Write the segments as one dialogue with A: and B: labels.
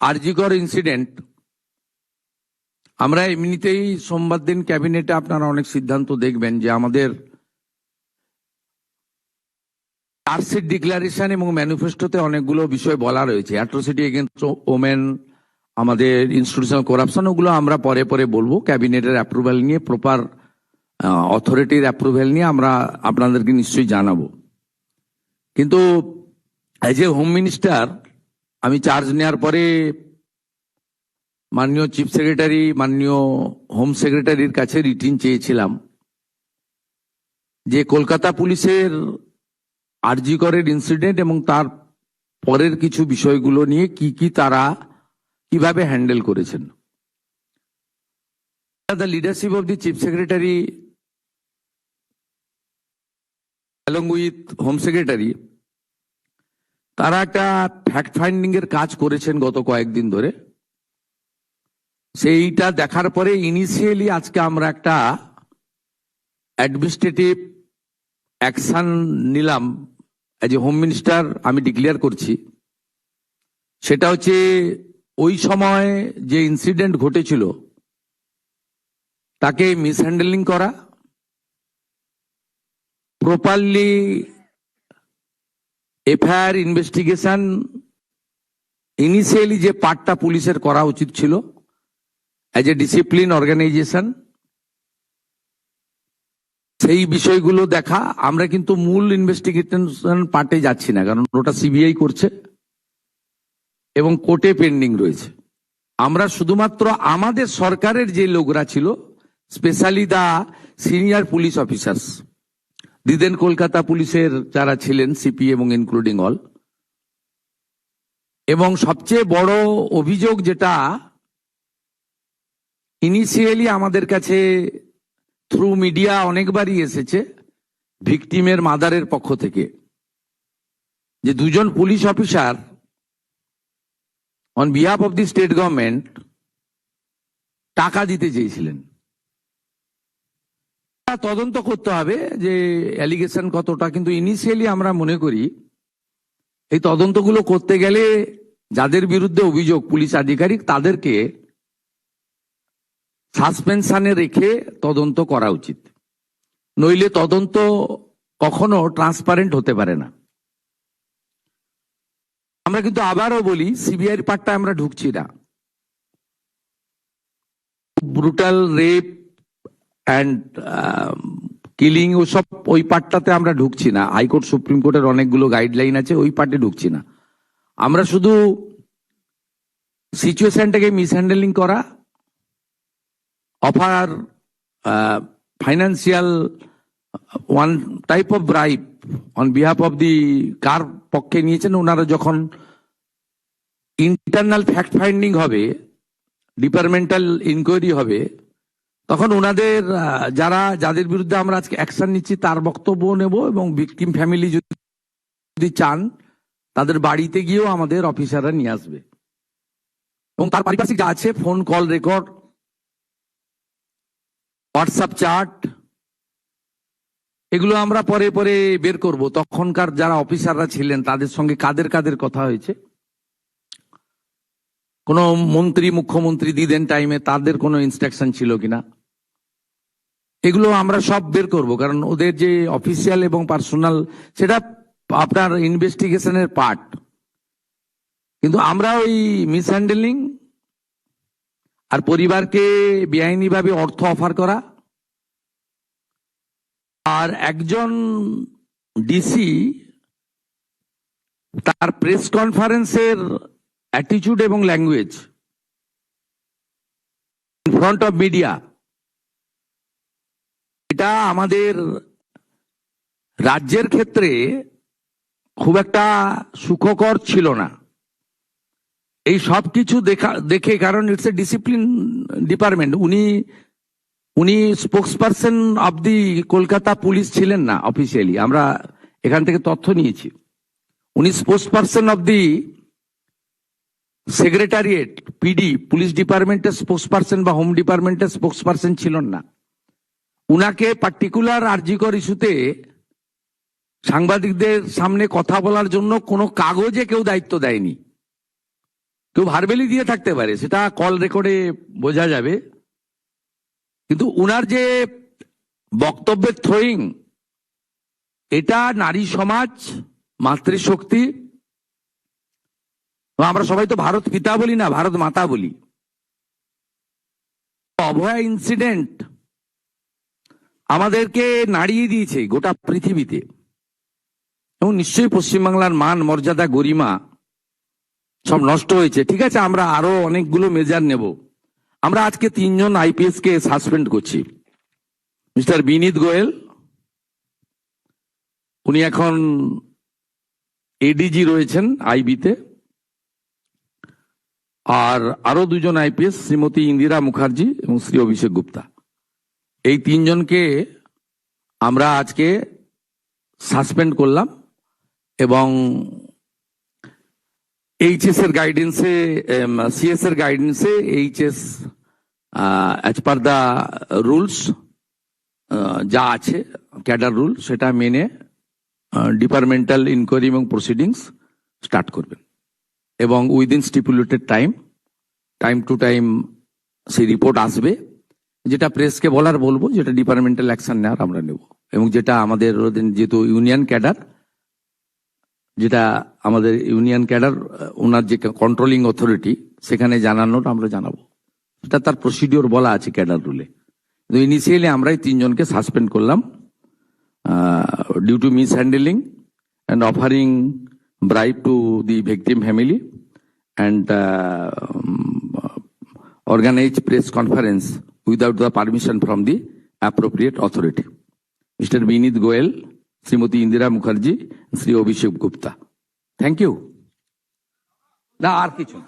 A: RG Kar incident, আমরা এমনিতেই সোমবার দিন ক্যাবিনেটে আপনারা অনেক সিদ্ধান্ত দেখবেন যে আমাদের চার্জশিট ডিক্লারেশন এবং ম্যানিফেস্টোতে অনেকগুলো বিষয় বলা রয়েছে, অ্যাট্রোসিটি এগেইনস্ট ওমেন, আমাদের ইনস্টিটিউশনাল করাপশন, ওগুলো আমরা পরে পরে বলবো। ক্যাবিনেটের অ্যাপ্রুভাল নিয়ে, প্রপার অথরিটির অ্যাপ্রুভাল নিয়ে আমরা আপনাদেরকে নিশ্চয়ই জানাবো। কিন্তু অ্যাজ এ হোম মিনিস্টার আমি চার্জ নেওয়ার পরে মাননীয় চিফ সেক্রেটারি, মাননীয় হোম সেক্রেটারির কাছে রিটিন চেয়েছিলাম যে কলকাতা পুলিশের আরজিকরের ইনসিডেন্ট এবং তার পরের কিছু বিষয়গুলো নিয়ে কি তারা কিভাবে হ্যান্ডেল করেছেন। The leadership of the chief secretary along with home secretary, তারা একটা ফ্যাক্ট ফাইন্ডিং এর কাজ করেছেন গত কয়েকদিন ধরে। সেইটা দেখার পরে ইনিশিয়ালি আজকে আমরা একটা অ্যাডমিনিস্ট্রেটিভ অ্যাকশন নিলাম। অ্যাজ এ হোম মিনিস্টার আমি ডিক্লেয়ার করছি, সেটা হচ্ছে ওই সময় যে ইনসিডেন্ট ঘটেছিল তাকে মিসহ্যান্ডেলিং করা, প্রপারলি এফআইআর ইনভেস্টিগেশন ইনিশিয়ালি যে পার্টটা পুলিশের করা উচিত ছিল অ্যাজ এ ডিসিপ্লিন অর্গানাইজেশন, সেই বিষয়গুলো দেখা। আমরা কিন্তু মূল ইনভেস্টিগেশন পার্টে যাচ্ছি না, কারণ ওটা সিবিআই করছে এবং কোর্টে পেন্ডিং রয়েছে। আমরা শুধুমাত্র আমাদের সরকারের যে লোকরা ছিল, specially the senior police officers, দিদেন কলকাতা পুলিশের যারা ছিলেন সিপি এবং ইনক্লুডিং অল, এবং সবচেয়ে বড় অভিযোগ যেটা ইনিশিয়ালি আমাদের কাছে থ্রু মিডিয়া অনেকবারই এসেছে ভিকটিমের মাদারের পক্ষ থেকে, যে দুজন police officer on behalf of the state government টাকা দিতে চেয়েছিলেন। তদন্ত করতে হবে যে অ্যালিগেশন কতটা, কিন্তু ইনিশিয়ালি আমরা মনে করি এই তদন্তগুলো করতে গেলে যাদের বিরুদ্ধে অভিযোগ পুলিশ আধিকারিক, তাদেরকে সাসপেনশনে রেখে তদন্ত করা উচিত, নইলে তদন্ত কখনো ট্রান্সপারেন্ট হতে পারে না। আমরা কিন্তু আবারও বলি, সিবিআইর পার্টটা আমরা ঢুকছি না। ব্রুটাল রেপ অ্যান্ড কিলিং ওসব ওই পার্টটাতে আমরা ঢুকছি না। হাইকোর্ট সুপ্রিম কোর্টের অনেকগুলো গাইডলাইন আছে, ওই পার্টে ঢুকছি না। আমরা শুধু সিচুয়েশনটাকে মিসহ্যান্ডেলিং করা, offer financial one type of bribe on behalf of the, কার পক্ষে নিয়েছেন ওনারা, যখন ইন্টারনাল ফ্যাক্ট ফাইন্ডিং হবে, ডিপার্টমেন্টাল ইনকোয়ারি হবে, তখন ওনাদের যাদের বিরুদ্ধে আমরা আজকে অ্যাকশন নিচ্ছি তার বক্তব্য নেব, এবং ভিকটিম ফ্যামিলি যদি চান তাদের বাড়িতে গিয়েও আমাদের অফিসাররা নিয়ে আসবে, এবং তার পারিপার্শ্বিক যা আছে, phone call record, WhatsApp chart, এগুলো আমরা পরে পরে বের করব। তখনকার যারা অফিসাররা ছিলেন তাদের সঙ্গে কাদের কাদের কথা হয়েছে, কোন মন্ত্রী মুখ্যমন্ত্রী দিদেন টাইমে তাদের কোনো ইনস্ট্রাকশন ছিল কিনা, এগুলো আমরা সব বের করব। কারণ ওদের যে অফিসিয়াল এবং পার্সোনাল, সেটা আপনার ইনভেস্টিগেশনের পার্ট। কিন্তু আমরা ওই মিসহ্যান্ডেলিং আর পরিবারকে বেআইনিভাবে অর্থ অফার করা, আর একজন ডিসি তার প্রেস কনফারেন্সের অ্যাটিটিউড এবং language in front of media, এটা আমাদের রাজ্যের ক্ষেত্রে খুব একটা সুখকর ছিল না। এই সব কিছু দেখে, কারণ ইটস এ ডিসিপ্লিন ডিপার্টমেন্ট, উনি spokesperson of the Kolkata police ছিলেন না অফিসিয়ালি, আমরা এখান থেকে তথ্য নিয়েছি। উনি spokesperson of the secretariat, PD, police ডিপার্টমেন্টের স্পোক্সপারসন বা হোম ডিপার্টমেন্টের স্পোক্সপারসন ছিলেন না। উনাকে পার্টিকুলার আরজিকর ইস্যুতে সাংবাদিকদের সামনে কথা বলার জন্য কোনো কাগজে কেউ দায়িত্ব দেয়নি। কেউ ভার্বেলি দিয়ে থাকতে পারে, সেটা কল রেকর্ডে বোঝা যাবে, কিন্তু উনার যে বক্তব্যের থ্রোয়িং, এটা নারী সমাজ, মাতৃশক্তি, আমরা সবাই তো ভারত পিতা বলি না, ভারত মাতা বলি। অভয়া ইনসিডেন্ট আমাদেরকে নাড়িয়ে দিয়েছে গোটা পৃথিবীতে, এবং নিশ্চয়ই পশ্চিমবাংলার মান, মর্যাদা, গরিমা সব নষ্ট হয়েছে। ঠিক আছে, আমরা আরো অনেকগুলো মেজার নেব। আমরা আজকে 3 জন আইপিএস কে সাসপেন্ড করছি। মিস্টার বিনীত গোয়েল, উনি এখন এডিজি রয়েছেন আইবিতে, আর আরো 2 জন আইপিএস, শ্রীমতী ইন্দিরা মুখার্জি এবং শ্রী অভিষেক গুপ্তা। এই 3 জনকে আমরা আজকে সাসপেন্ড করলাম, এবং এইচএস এর গাইডেন্সে, সিএস এর গাইডেন্সে HS as per the rules যা আছে, ক্যাডার রুল, সেটা মেনে ডিপার্টমেন্টাল ইনকোয়ারি এবং প্রসিডিংস স্টার্ট করবেন, এবং within stipulated time to time সেই রিপোর্ট আসবে। যেটা প্রেসকে বলার বলবো, যেটা ডিপার্টমেন্টাল অ্যাকশন নেওয়ার আমরা নেব, এবং যেটা আমাদের যেহেতু ইউনিয়ন ক্যাডার, যেটা আমাদের ইউনিয়ন ক্যাডার, ওনার যে কন্ট্রোলিং অথরিটি, সেখানে জানানোর আমরা জানাবো, সেটা তার প্রসিডিওর বলা আছে ক্যাডার রুলে। কিন্তু ইনিশিয়ালি আমরাই 3 জনকে সাসপেন্ড করলাম due to mishandling and offering bribe to the victim family and organize press conference without the permission from the appropriate authority. Mr. Binit Goel, Srimati Indira Mukherjee, Sri Abhishek Gupta. Thank you. Na ar kichu.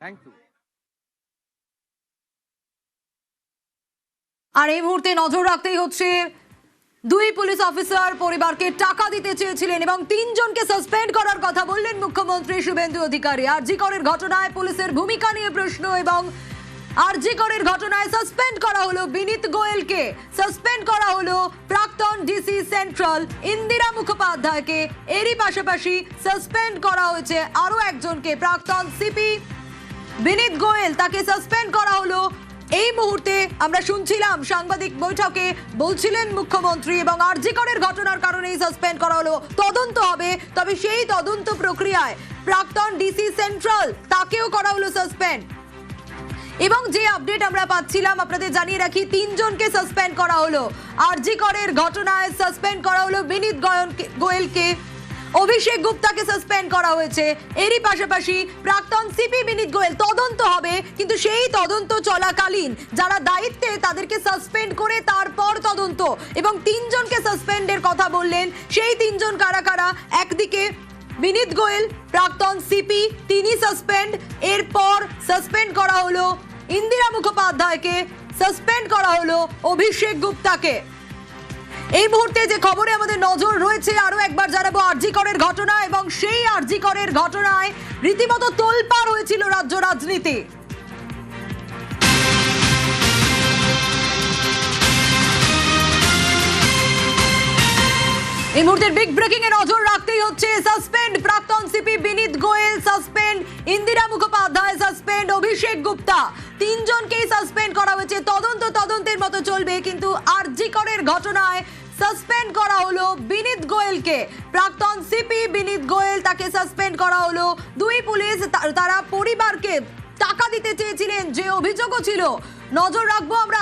A: Thank you.
B: আর এই মুহূর্তে নজর রাখতেই হচ্ছে, 2 police officer পরিবারকে টাকা দিতে চেয়েছিলেন এবং 3 জনকে সাসপেন্ড করার কথা বললেন মুখ্যমন্ত্রী শুভেন্দু অধিকারী। আরজি করের ঘটনায় পুলিশের ভূমিকা নিয়ে প্রশ্ন, এবং আরজি করের ঘটনায় সাসপেন্ড করা হলো বিনীত গোয়েলকে, সাসপেন্ড করা হলো প্রাক্তন ডিসি সেন্ট্রাল ইন্দিরা মুখোপাধ্যায়কে, এরই পাশাপাশি সাসপেন্ড করা হয়েছে আরো একজনকে, প্রাক্তন সিপি বিনীত গোয়েল, তাকে সাসপেন্ড করা হলো। এই মুহূর্তে আমরা শুনছিলাম সাংবাদিক বৈঠকে বলছিলেন মুখ্যমন্ত্রী, এবং আরজি করের ঘটনার কারণেই সাসপেন্ড করা হলো, তদন্ত হবে, তবে সেই তদন্ত প্রক্রিয়ায় প্রাক্তন ডিসি সেন্ট্রাল তাকেও করা হলো সাসপেন্ড। এবং যে আপডেট আমরা পাচ্ছিলাম আপনাদের জানিয়ে রাখি, 3 জনকে সাসপেন্ড করা হলো। আরজি করের ঘটনায় সাসপেন্ড করা হলো বিনীত গোয়েলকে, অভিষেক গুপ্তাকে সাসপেন্ড করা হয়েছে, এরই পাশাপাশি প্রাক্তন সিপি বিনীত গোয়েল, তদন্ত হবে, কিন্তু সেই তদন্ত চলাকালীন যারা দায়িত্বে তাদেরকে সাসপেন্ড করে তারপর তদন্ত, এবং 3 জনকে সাসপেন্ডের কথা বললেন। সেই 3 জন কারা কারা? একদিকে বিনীত গোয়েল, প্রাক্তন সিপি, তিনি সাসপেন্ড, এরপর সাসপেন্ড করা হলো ইন্দিরা মুখোপাধ্যায়কে, সাসপেন্ড করা হলো অভিষেক গুপ্তাকে। এই মুহূর্তে যে খবরে আমাদের নজর রয়েছে, আরো একবার জানাবো আরজি করের ঘটনা, এবং সেই আরজি করের ঘটনায় রীতিমতো তোলপাড় হয়েছিল রাজ্য রাজনীতি। এই মুহূর্তের বিগ ব্রেকিং এ নজর রাখতেই হচ্ছে, সাসপেন্ড প্রাক্তন সিপি বিনীত গোয়েল, সাসপেন্ড ইন্দিরা মুখোপাধ্যায়, সাসপেন্ড অভিষেক গুপ্তা, 3 জনকেই সাসপেন্ড করা হয়েছে। তদন্তের মতো চলবে, কিন্তু আরজি করের ঘটনায় সাসপেন্ড করা হলো বিনীত গোয়েলকে, প্রাক্তন সিপি বিনীত গোয়েল, তাকে সাসপেন্ড করা হলো। 2 পুলিশ তারা পরিবারকে টাকা দিতে চেয়েছিলেন, যে অভিযোগও ছিল। নজর রাখবো আমরা,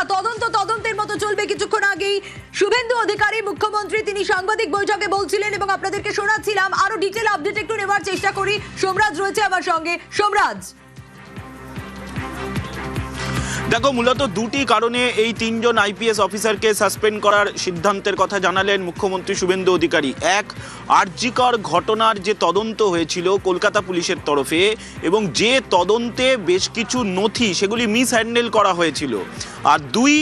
B: তদন্তের মতো চলবে। কিছুক্ষণ আগেই শুভেন্দু অধিকারী মুখ্যমন্ত্রী, তিনি সাংবাদিক বৈঠকে বলছিলেন, এবং আপনাদেরকে শোনাচ্ছিলাম। আরো ডিটেল আপডেট একটু নেবার চেষ্টা করি। সোমরাজ রয়েছে আমার সঙ্গে। সোমরাজ,
C: দেখো, মূলত 2টি কারণে এই 3 জন আইপিএস অফিসারকে সাসপেন্ড করার সিদ্ধান্তের কথা জানালেন মুখ্যমন্ত্রী শুভেন্দু অধিকারী। এক, আরজিকর ঘটনার যে তদন্ত হয়েছিল কলকাতা পুলিশের তরফে, এবং যে তদন্তে বেশ কিছু নথি সেগুলি মিসহ্যান্ডেল করা হয়েছিল। আর 2,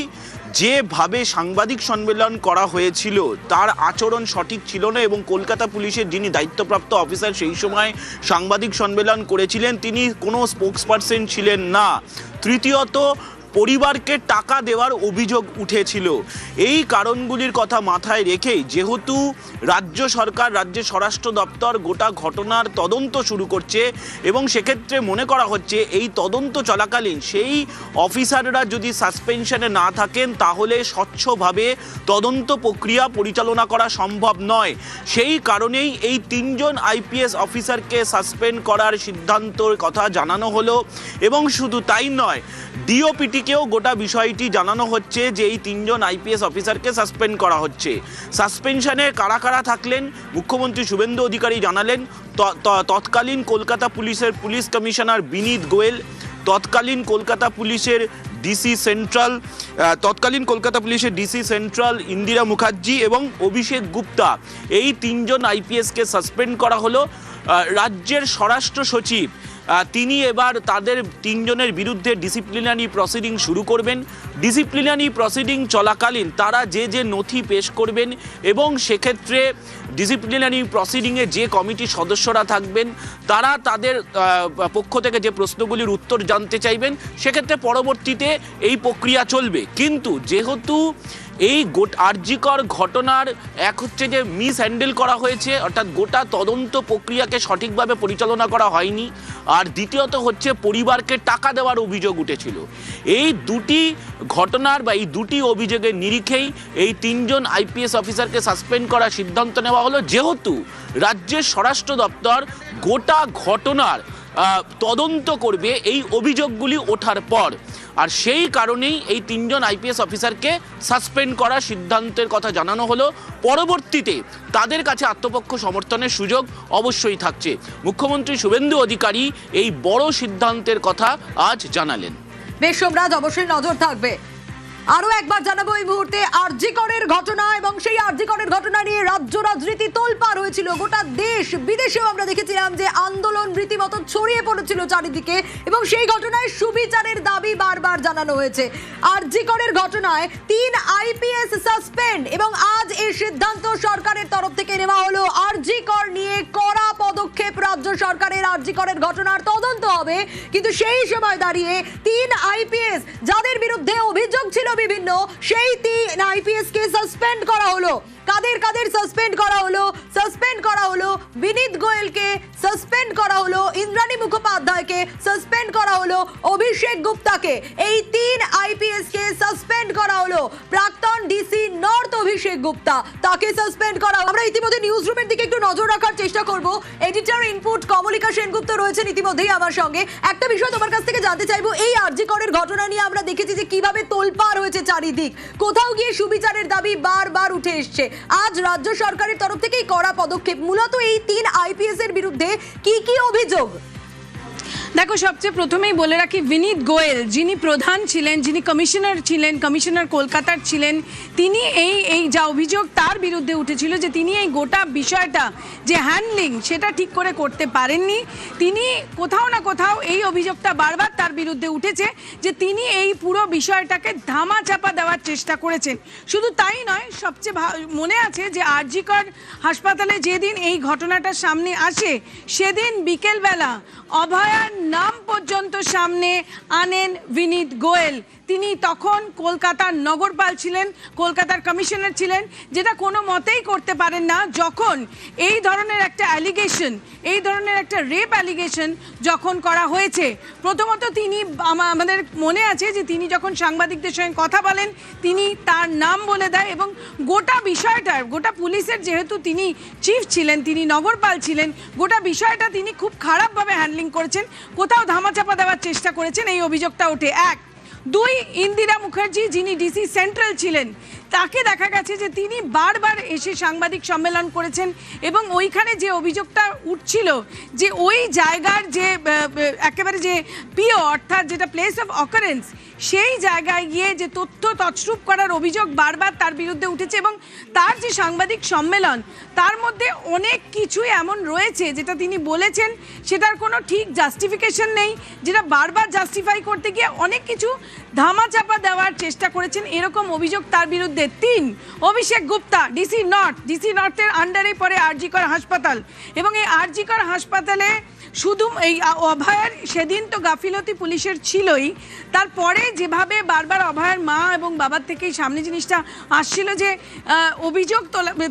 C: যেভাবে সাংবাদিক সম্মেলন করা হয়েছিল তার আচরণ সঠিক ছিল না, এবং কলকাতা পুলিশের যিনি দায়িত্বপ্রাপ্ত অফিসার সেই সময় সাংবাদিক সম্মেলন করেছিলেন তিনি কোনো স্পোক্সপারসন ছিলেন না। তৃতীয়ত, পরিবারকে টাকা দেওয়ার অভিযোগ উঠেছিল। এই কারণগুলির কথা মাথায় রেখেই যেহেতু রাজ্য সরকার, রাজ্যের স্বরাষ্ট্র দপ্তর গোটা ঘটনার তদন্ত শুরু করছে এবং সেক্ষেত্রে মনে করা হচ্ছে এই তদন্ত চলাকালীন সেই অফিসাররা যদি সাসপেনশনে না থাকেন তাহলে স্বচ্ছভাবে তদন্ত প্রক্রিয়া পরিচালনা করা সম্ভব নয়। সেই কারণেই এই 3 জন আইপিএস অফিসারকে সাসপেন্ড করার সিদ্ধান্তের কথা জানানো হলো এবং শুধু তাই নয়, ডিওপিটিকেও গোটা বিষয়টি জানানো হচ্ছে যে এই 3 জন আইপিএস অফিসারকে সাসপেন্ড করা হচ্ছে। সাসপেনশনে কারা কারা থাকলেন মুখ্যমন্ত্রী শুভেন্দু অধিকারী জানালেন। তৎকালীন কলকাতা পুলিশের পুলিশ কমিশনার বিনীত গোয়েল, তৎকালীন কলকাতা পুলিশের ডিসি সেন্ট্রাল ইন্দিরা মুখার্জি এবং অভিষেক গুপ্তা, এই 3 জন আইপিএসকে সাসপেন্ড করা হলো। রাজ্যের স্বরাষ্ট্র সচিব তিনি এবার তাদের 3 জনের বিরুদ্ধে ডিসিপ্লিনারি প্রসিডিং শুরু করবেন। ডিসিপ্লিনারি প্রসিডিং চলাকালীন তারা যে যে নথি পেশ করবেন এবং সেক্ষেত্রে ডিসিপ্লিনারি প্রসিডিংয়ে যে কমিটির সদস্যরা থাকবেন তারা তাদের পক্ষ থেকে যে প্রশ্নগুলির উত্তর জানতে চাইবেন, সেক্ষেত্রে পরবর্তীতে এই প্রক্রিয়া চলবে। কিন্তু যেহেতু এই আরজিকর ঘটনার এক হচ্ছে যে মিস হ্যান্ডেল করা হয়েছে, অর্থাৎ গোটা তদন্ত প্রক্রিয়াকে সঠিকভাবে পরিচালনা করা হয়নি, আর দ্বিতীয়ত হচ্ছে পরিবারকে টাকা দেওয়ার অভিযোগ উঠেছিল। এই দুটি ঘটনার বা এই দুটি অভিযোগের নিরিখেই এই 3 জন আইপিএস অফিসারকে সাসপেন্ড করার সিদ্ধান্ত নেওয়া হলো, যেহেতু রাজ্যের স্বরাষ্ট্র দপ্তর গোটা ঘটনার তদন্ত করবে এই অভিযোগগুলি ওঠার পর। আর সেই কারণেই এই 3 জন আইপিএস অফিসারকে সাসপেন্ড করার সিদ্ধান্তের কথা জানানো হলো। পরবর্তীতে তাদের কাছে আত্মপক্ষ সমর্থনের সুযোগ অবশ্যই থাকছে। মুখ্যমন্ত্রী শুভেন্দু অধিকারী এই বড় সিদ্ধান্তের কথা আজ জানালেন।
B: বেশ সোমরাজ, অবশ্যই নজর থাকবে। আরো একবার জানাবো এই মুহূর্তে আরজিকরের ঘটনা এবং সেই আরজিকরের ঘটনা নিয়ে রাজ্য রাজনীতি তোলপাড় হয়েছিল। গোটা দেশ বিদেশেও আমরা দেখেছিলাম যে আন্দোলন রীতিমতো ছড়িয়ে পড়েছিল চারিদিকে এবং সেই ঘটনায় সুবিচারের দাবি বারবার জানানো হয়েছে। আরজিকরের ঘটনায় 3 আইপিএস সাসপেন্ড এবং আজ এই সিদ্ধান্ত সরকারের তরফ থেকে নেওয়া হলো। আরজিকর নিয়ে কড়া পদক্ষেপ রাজ্য সরকারের। আরজিকরের ঘটনার তদন্ত হবে, কিন্তু সেই সময় দাঁড়িয়ে 3 আইপিএস যাদের বিরুদ্ধে অভিযোগ ছিল বিভিন্ন, সেই 3 আইপিএস কে সাসপেন্ড করা হলো। কাদের কাদের সাসপেন্ড করা হলো? সাসপেন্ড করা হলো বিনীত গোয়েলকে, সাসপেন্ড করা হলো ইন্দ্রাণী মুখোপাধ্যায়কে, সাসপেন্ড করা হলো অভিষেক গুপ্তাকে। এই 3 আইপিএস কে সাসপেন্ড করা হলো। প্রাক্তন ডিসি নর্থ অভিষেক গুপ্তা, তাকে সাসপেন্ড করা। আমরা ইতিমধ্যে নিউজ রুমের দিকে একটু নজর রাখার চেষ্টা করব। এডিটর ইনপুট কমলিকা সেনগুপ্ত রয়েছেন ইতিমধ্যেই আমার সঙ্গে। একটা বিষয় তোমার কাছ থেকে জানতে চাইবো, এই আরজিকরের ঘটনা নিয়ে আমরা দেখেছি যে কিভাবে তোলপাড় হয়েছে চারিদিক, কোথাও গিয়ে সুবিচারের দাবি বারবার উঠে এসছে। আজ রাজ্য সরকারের তরফ থেকে কড়া পদক্ষেপ, মূলত এই 3 আইপিএস এর বিরুদ্ধে কি কি অভিযোগ?
D: দেখো, সবচেয়ে প্রথমেই বলে রাখি, বিনীত গোয়েল যিনি প্রধান ছিলেন, যিনি কমিশনার কলকাতার ছিলেন, তিনি এই যা অভিযোগ তার বিরুদ্ধে উঠেছিল যে তিনি এই গোটা বিষয়টা যে হ্যান্ডলিং সেটা ঠিক করে করতে পারেননি। তিনি কোথাও না কোথাও এই অভিযোগটা বারবার তার বিরুদ্ধে উঠেছে যে তিনি এই পুরো বিষয়টাকে ধামাচাপা দেওয়ার চেষ্টা করেছেন। শুধু তাই নয়, সবচেয়ে মনে আছে যে আরজিকর হাসপাতালে যেদিন এই ঘটনাটা সামনে আসে সেদিন বিকেলবেলা অভয়ার নাম পর্যন্ত সামনে আনেন বিনীত গোয়েল। তিনি তখন কলকাতার নগরপাল ছিলেন, কলকাতার কমিশনার ছিলেন, যেটা কোনো মতেই করতে পারেন না যখন এই ধরনের একটা অ্যালিগেশন, এই ধরনের একটা রেপ অ্যালিগেশন যখন করা হয়েছে। প্রথমত তিনি, আমাদের মনে আছে যে তিনি যখন সাংবাদিকদের সঙ্গে কথা বলেন তিনি তার নাম বলে দেয় এবং গোটা বিষয়টার, গোটা পুলিশের যেহেতু তিনি চিফ ছিলেন, তিনি নগরপাল ছিলেন, গোটা বিষয়টা তিনি খুব খারাপভাবে হ্যান্ডলিং করেছেন, কোথাও ধামাচাপা দেওয়ার চেষ্টা করেছেন, এই অভিযোগটা ওঠে। 1, 2, ইন্দিরা মুখার্জি যিনি ডিসি সেন্ট্রাল ছিলেন, তাকে দেখা গেছে যে তিনি বারবার এসে সাংবাদিক সম্মেলন করেছেন এবং ওইখানে যে অভিযোগটা উঠছিল যে ওই জায়গার যে একেবারে যে পিও অর্থাৎ যেটা প্লেস অফ অকারেন্স, সেই জায়গায় গিয়ে যে তথ্য তছরূপ করার অভিযোগ বারবার তার বিরুদ্ধে উঠেছে এবং তার যে সাংবাদিক সম্মেলন তার মধ্যে অনেক কিছুই এমন রয়েছে যেটা তিনি বলেছেন সেটার কোনো ঠিক জাস্টিফিকেশন নেই, যেটা বারবার জাস্টিফাই করতে গিয়ে অনেক কিছু ধামাচাপা দেওয়ার চেষ্টা করেছেন, এরকম অভিযোগ তার বিরুদ্ধে। বিরুদ্ধে 3 অভিষেক গুপ্তা ডিসি নর্থের আন্ডারে পড়ে আরজি কর হাসপাতাল, এবং এই আরজি কর হাসপাতালে শুধু এই অভয়ার সেদিন তো গাফিলতি পুলিশের ছিলই, তারপরে যেভাবে বারবার অভয়ার মা এবং বাবার থেকেই সামনে জিনিসটা আসছিল যে অভিযোগ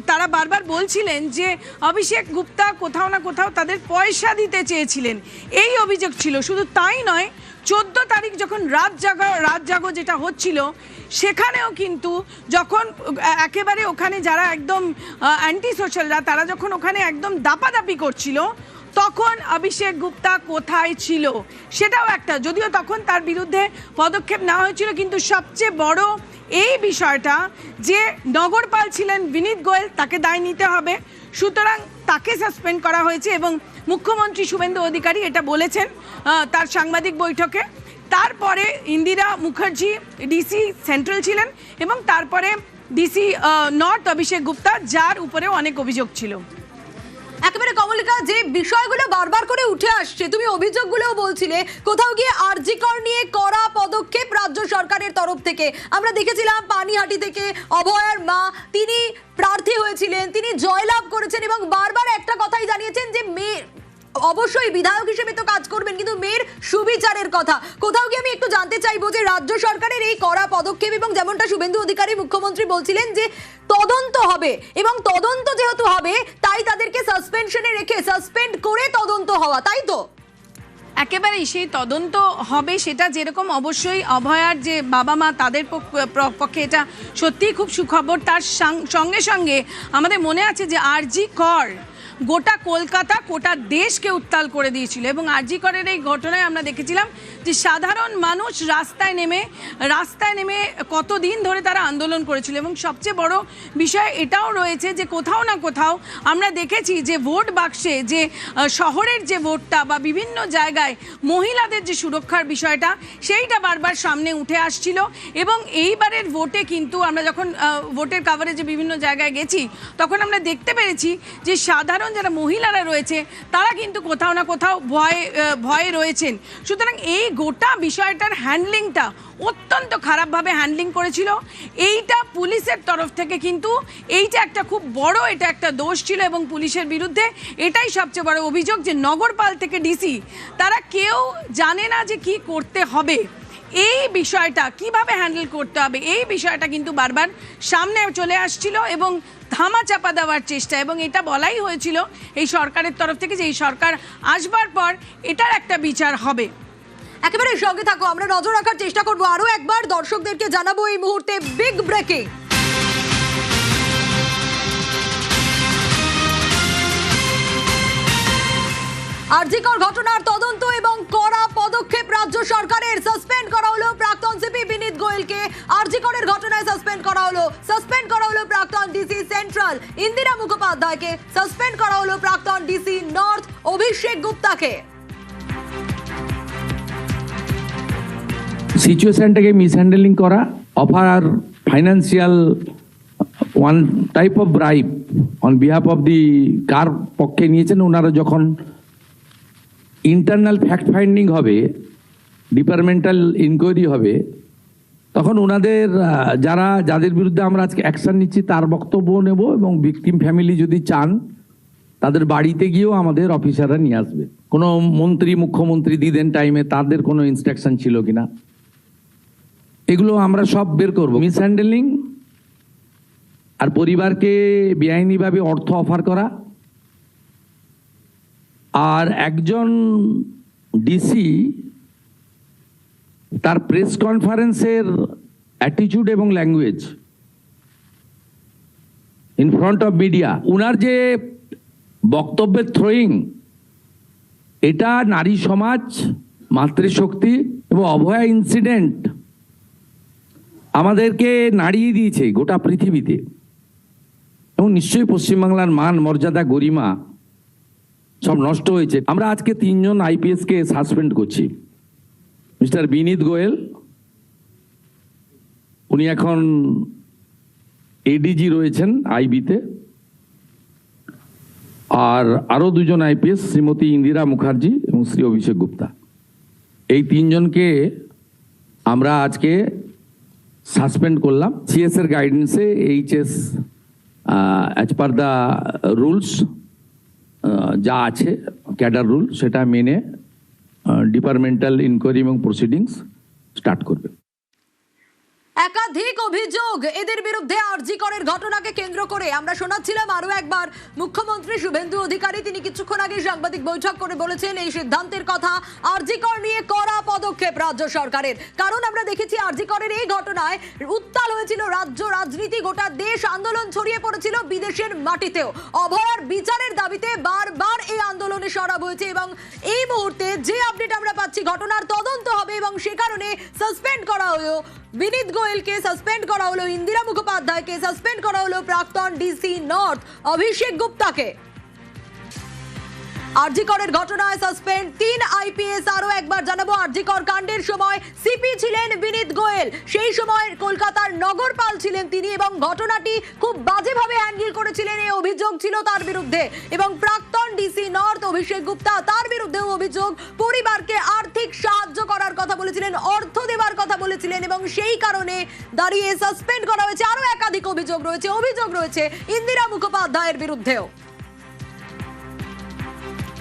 D: তারা বারবার বলছিলেন যে অভিষেক গুপ্তা কোথাও না কোথাও তাদের পয়সা দিতে চেয়েছিলেন, এই অভিযোগ ছিল। শুধু তাই নয়, 14 তারিখ যখন রাত জাগো যেটা হচ্ছিল, সেখানেও কিন্তু যখন একেবারে ওখানে যারা একদম অ্যান্টি সোশ্যালরা তারা যখন ওখানে একদম দাপাদাপি করছিল, তখন অভিষেক গুপ্তা কোথায় ছিল সেটাও একটা, যদিও তখন তার বিরুদ্ধে পদক্ষেপ নেওয়া হয়েছিল, কিন্তু সবচেয়ে বড় এই বিষয়টা যে নগরপাল ছিলেন বিনীত গোয়েল, তাকে দায় নিতে হবে, সুতরাং তাকে সাসপেন্ড করা হয়েছে। এবং মুখ্যমন্ত্রী শুভেন্দু অধিকারী এটা বলেছেন তার সাংবাদিক বৈঠকে। তারপরে ইন্দিরা মুখার্জি ডিসি সেন্ট্রাল ছিলেন, এবং তারপরে ডিসি নর্থ অভিষেক গুপ্তা, যার উপরেও অনেক অভিযোগ ছিল।
B: একেবারে কমলিকা, যে বিষয়গুলো বারবার করে উঠে আসছে, তুমি অভিযোগগুলোও বলছিলে, কোথাও গিয়ে আরজি কর নিয়ে কড়া পদক্ষেপ রাজ্য সরকারের তরফ থেকে। আমরা দেখেছিলাম পানিহাটি থেকে অভয়ার মা, তিনি প্রার্থী হয়েছিলেন, তিনি জয়লাভ করেছেন এবং বারবার একটা কথাই জানিয়েছেন যে মেয়ে অবশ্যই বিধায়ক হিসেবে তো কাজ করবেন, কিন্তু মেয়ের সুবিচারের কথা। কোথাও গিয়ে আমি একটু জানতে চাইবো যে রাজ্য সরকারের এই কড়া পদক্ষেপ, এবং যেমনটা শুভেন্দু অধিকারী মুখ্যমন্ত্রী বলছিলেন যে তদন্ত হবে, এবং তদন্ত যেহেতু হবে তাই তাদেরকে সাসপেনশনে রেখে সাসপেন্ড করে তদন্ত হওয়া, তাই তো?
D: একেবারেই সেই তদন্ত হবে, সেটা যেরকম অবশ্যই অভয়ার যে বাবা মা তাদের পক্ষে এটা সত্যিই খুব সুখবর। তার সঙ্গে সঙ্গে আমাদের মনে আছে যে আরজি কর গোটা কলকাতা গোটা দেশকে উত্তাল করে দিয়েছিল, এবং আরজি করের এই ঘটনায় আমরা দেখেছিলাম যে সাধারণ মানুষ রাস্তায় নেমে কতদিন ধরে তারা আন্দোলন করেছিল। এবং সবচেয়ে বড় বিষয় এটাও রয়েছে যে কোথাও না কোথাও আমরা দেখেছি যে ভোট বাক্সে যে শহরের যে ভোটটা বা বিভিন্ন জায়গায় মহিলাদের যে সুরক্ষার বিষয়টা, সেইটা বারবার সামনে উঠে আসছিল। এবং এইবারের ভোটে কিন্তু আমরা যখন ভোটের কাভারেজে বিভিন্ন জায়গায় গেছি, তখন আমরা দেখতে পেরেছি যে সাধারণ যারা মহিলারা রয়েছে তারা কিন্তু কোথাও না কোথাও ভয়ে রয়েছেন। সুতরাং এই গোটা বিষয়টার হ্যান্ডলিংটা অত্যন্ত খারাপভাবে হ্যান্ডলিং করেছিল এইটা পুলিশের তরফ থেকে, কিন্তু এইটা একটা খুব বড় এটা একটা দোষ ছিল। এবং পুলিশের বিরুদ্ধে এটাই সবচেয়ে বড় অভিযোগ যে নগরপাল থেকে ডিসি তারা কেউ জানে না যে কি করতে হবে, এই বিষয়টা কিভাবে হ্যান্ডেল করতে হবে, এই বিষয়টা কিন্তু বারবার সামনে চলে আসছিল এবং ধামা চাপা দেওয়ার চেষ্টা। এবং এটা বলাই হয়েছিল এই সরকারের তরফ থেকে যে এই সরকার আসবার পর এটার একটা বিচার হবে।
B: একেবারে সঙ্গে থাকো, আমরা নজর রাখার চেষ্টা করবো। আরো একবার দর্শকদেরকে জানাবো এই মুহূর্তে বিগ ব্রেকিং। আরজি কর ঘটনার তদন্ত এবং কড়া পদক্ষেপ রাজ্য সরকারের। সাসপেন্ড করা হলো প্রাক্তন সিপি বিনীত গোয়েলকে, আরজি করের ঘটনায় সাসপেন্ড করা হলো প্রাক্তন ডিসি সেন্ট্রাল ইন্দিরা মুখোপাধ্যায়কে, সাসপেন্ড করা হলো প্রাক্তন ডিসি নর্থ অভিষেক গুপ্তাকে।
A: সিচুয়েশনটাকে মিসহ্যান্ডেলিং করা, offer financial one type of bribe on behalf of the কার পক্ষে নিয়েছেন ওনারা, যখন ইন্টারনাল ফ্যাক্ট ফাইন্ডিং হবে, ডিপার্টমেন্টাল ইনকোয়ারি হবে, তখন ওনাদের যাদের বিরুদ্ধে আমরা আজকে অ্যাকশন নিচ্ছি তার বক্তব্য নেব, এবং ভিকটিম ফ্যামিলি যদি চান তাদের বাড়িতে গিয়েও আমাদের অফিসাররা নিয়ে আসবে। কোনো মন্ত্রী মুখ্যমন্ত্রী দিদেন টাইমে তাদের কোনো ইনস্ট্রাকশন ছিল কিনা, এগুলো আমরা সব বের করব। মিসহ্যান্ডেলিং আর পরিবারকে বেআইনিভাবে অর্থ অফার করা, আর একজন ডিসি তার প্রেস কনফারেন্সের অ্যাটিটিউড এবং language in front of media, উনার যে বক্তব্যের থ্রোয়িং, এটা নারী সমাজ, মাতৃশক্তি এবং অভয়া ইনসিডেন্ট আমাদেরকে নাড়িয়ে দিয়েছে গোটা পৃথিবীতে। এবং নিশ্চয়ই পশ্চিমবাংলার মান মর্যাদা গরিমা সব নষ্ট হয়েছে। আমরা আজকে 3 জন আইপিএসকে সাসপেন্ড করছি। মিস্টার বিনীত গোয়েল, উনি এখন এডিজি রয়েছেন আইবিতে, আর আরো 2 জন আইপিএস, শ্রীমতী ইন্দিরা মুখার্জি এবং শ্রী অভিষেক গুপ্তা। এই 3 জনকে আমরা আজকে সাসপেন্ড করলাম। সিএস এর গাইডেন্সে HS as per the rules যা আছে ক্যাডার রুল সেটা মেনে ডিপার্টমেন্টাল ইনকোয়ারি এবং প্রসিডিংস স্টার্ট করবে।
B: একাধিক অভিযোগ এদের বিরুদ্ধে আরজি করের ঘটনাকে কেন্দ্র করে আমরা শোনাচ্ছিলাম আরো একবার মুখ্যমন্ত্রী শুভেন্দু অধিকারী, তিনি কিছুক্ষণ আগে সাংবাদিক বৈঠক করে বলেছেন এই সিদ্ধান্তের কথা, আরজি কর নিয়ে কড়া পদক্ষেপ রাজ্য সরকারের। কারণ আমরা দেখেছি আরজি করের এই ঘটনায় উত্তাল হয়েছিল রাজ্য রাজনীতি, গোটা দেশ, আন্দোলন ছড়িয়ে পড়েছিল বিদেশের মাটিতেও। অভয়ার বিচারের দাবিতে বারবার এই আন্দোলনে সরব হয়েছে এবং এই মুহূর্তে যে আপডেট আমরা পাচ্ছি ঘটনার তদন্ত হবে এবং সে কারণে সাসপেন্ড করা হলো বিনীত গোয়েলকে, সাসপেন্ড করা হলো ইন্দিরা মুখোপাধ্যায়কে, সাসপেন্ড করা হলো প্রাক্তন ডিসি নর্থ অভিষেক গুপ্তাকে। আরজি করের ঘটনায় সাসপেন্ড 3 আইপিএস। আরো একবার জানাবো, আরজি কর কাণ্ডের সময় সিপি ছিলেন বিনীত গোয়েল, সেই সময় কলকাতার নগরপাল ছিলেন তিনি এবং ঘটনাটি খুব বাজেভাবে হ্যান্ডেল করেছিলেন এই অভিযোগ ছিল তার বিরুদ্ধে। এবং প্রাক্তন ডিসি নর্থ অভিষেক গুপ্তা, তার বিরুদ্ধেও অভিযোগ পরিবারকে আর্থিক সাহায্য করার কথা বলেছিলেন, অর্থ দেওয়ার কথা বলেছিলেন এবং সেই কারণে দাঁড়িয়ে সাসপেন্ড করা হয়েছে। আরো একাধিক অভিযোগ রয়েছে ইন্দিরা মুখোপাধ্যায়ের বিরুদ্ধেও।